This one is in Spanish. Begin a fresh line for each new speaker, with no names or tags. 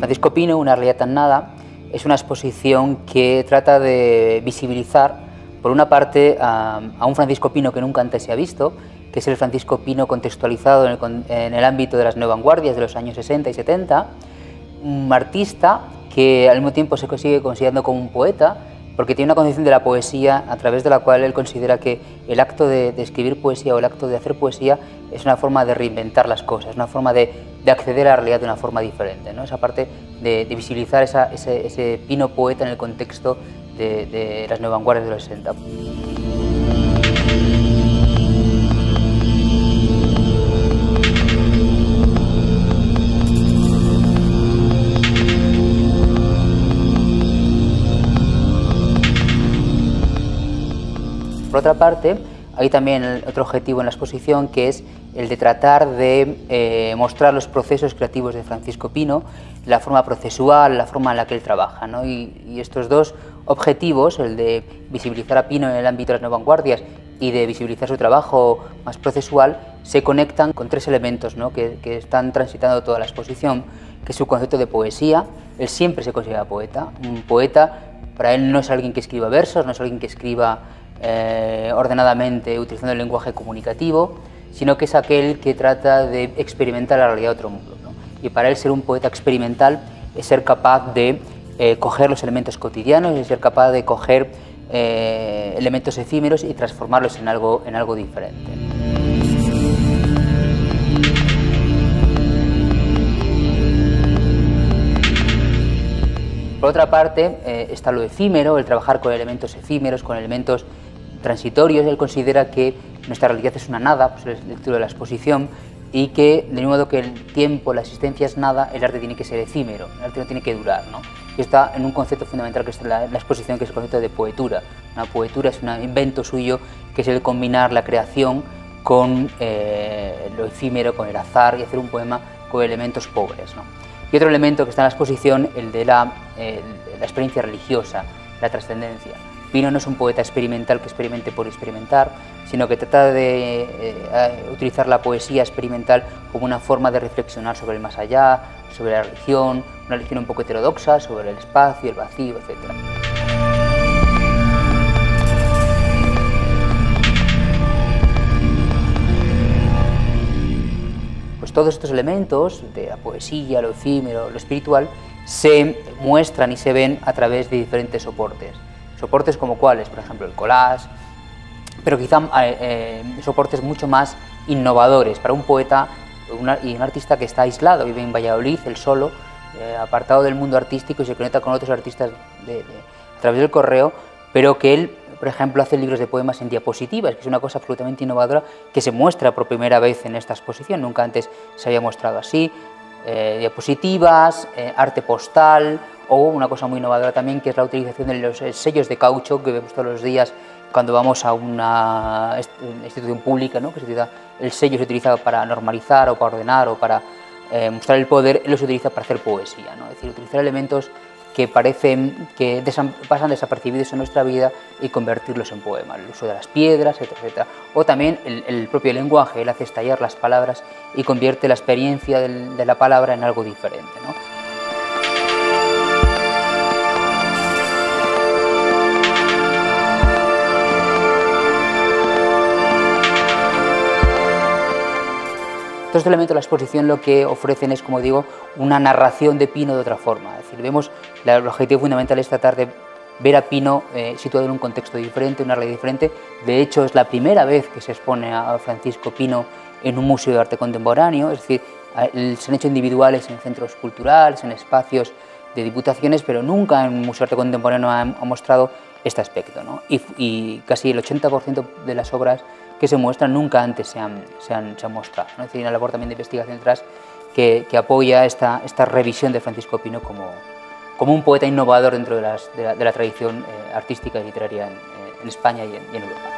Francisco Pino, una realidad tan nada, es una exposición que trata de visibilizar, por una parte, a un Francisco Pino que nunca antes se ha visto, que es el Francisco Pino contextualizado en el ámbito de las neovanguardias de los años 60 y 70, un artista que al mismo tiempo se sigue considerando como un poeta, porque tiene una concepción de la poesía a través de la cual él considera que el acto de escribir poesía o el acto de hacer poesía es una forma de reinventar las cosas, una forma de acceder a la realidad de una forma diferente, ¿no? Esa parte de visibilizar ese Pino poeta en el contexto de las neovanguardias de los 60. Por otra parte, hay también otro objetivo en la exposición, que es el de tratar de mostrar los procesos creativos de Francisco Pino, la forma procesual, la forma en la que él trabaja, ¿no? Y estos dos objetivos, el de visibilizar a Pino en el ámbito de las neovanguardias y de visibilizar su trabajo más procesual, se conectan con tres elementos, ¿no?, que están transitando toda la exposición, que es su concepto de poesía. Él siempre se considera poeta. Un poeta, para él, no es alguien que escriba versos, no es alguien que escriba ordenadamente utilizando el lenguaje comunicativo, sino que es aquel que trata de experimentar la realidad de otro mundo, ¿no? Y para él ser un poeta experimental es ser capaz de coger los elementos cotidianos, es ser capaz de coger elementos efímeros y transformarlos en algo diferente. Por otra parte, está lo efímero, el trabajar con elementos efímeros, con elementos transitorios. Él considera que nuestra realidad es una nada, pues es el título de la exposición, y que, del mismo modo que el tiempo, la existencia es nada, el arte tiene que ser efímero, el arte no tiene que durar, ¿no? Y está en un concepto fundamental que está en la exposición, que es el concepto de poetura. Una poetura es un invento suyo, que es el combinar la creación con lo efímero, con el azar, y hacer un poema con elementos pobres, ¿no? Y otro elemento que está en la exposición, el de la experiencia religiosa, la trascendencia. Pino no es un poeta experimental que experimente por experimentar, sino que trata de utilizar la poesía experimental como una forma de reflexionar sobre el más allá, sobre la religión, una religión un poco heterodoxa, sobre el espacio, el vacío, etc. Pues todos estos elementos de la poesía, lo efímero, lo espiritual, se muestran y se ven a través de diferentes soportes. Soportes como cuáles, por ejemplo, el collage, pero quizá soportes mucho más innovadores para un poeta y un artista que está aislado, vive en Valladolid, él solo, apartado del mundo artístico, y se conecta con otros artistas a través del correo, pero que él, por ejemplo, hace libros de poemas en diapositivas, que es una cosa absolutamente innovadora que se muestra por primera vez en esta exposición, nunca antes se había mostrado así. Diapositivas, arte postal, o una cosa muy innovadora también, que es la utilización de los sellos de caucho que vemos todos los días cuando vamos a una institución pública, ¿no?, que se utiliza, el sello se utiliza para normalizar o para ordenar o para mostrar el poder, él los utiliza para hacer poesía, ¿no? Es decir, utilizar elementos que parecen que pasan desapercibidos en nuestra vida y convertirlos en poemas, el uso de las piedras, etcétera. O también el propio lenguaje, él hace estallar las palabras y convierte la experiencia de la palabra en algo diferente, ¿no? Estos elementos de la exposición lo que ofrecen es, como digo, una narración de Pino de otra forma. Es decir, vemos, el objetivo fundamental es tratar de ver a Pino situado en un contexto diferente, una realidad diferente. De hecho, es la primera vez que se expone a Francisco Pino en un museo de arte contemporáneo, es decir, se han hecho individuales en centros culturales, en espacios de diputaciones, pero nunca en un museo de arte contemporáneo ha mostrado este aspecto, ¿no? Y casi el 80% de las obras que se muestran nunca antes se han mostrado, ¿no? Es decir, una labor también de investigación detrás que apoya esta revisión de Francisco Pino como un poeta innovador dentro de la tradición artística y literaria en España y en Europa.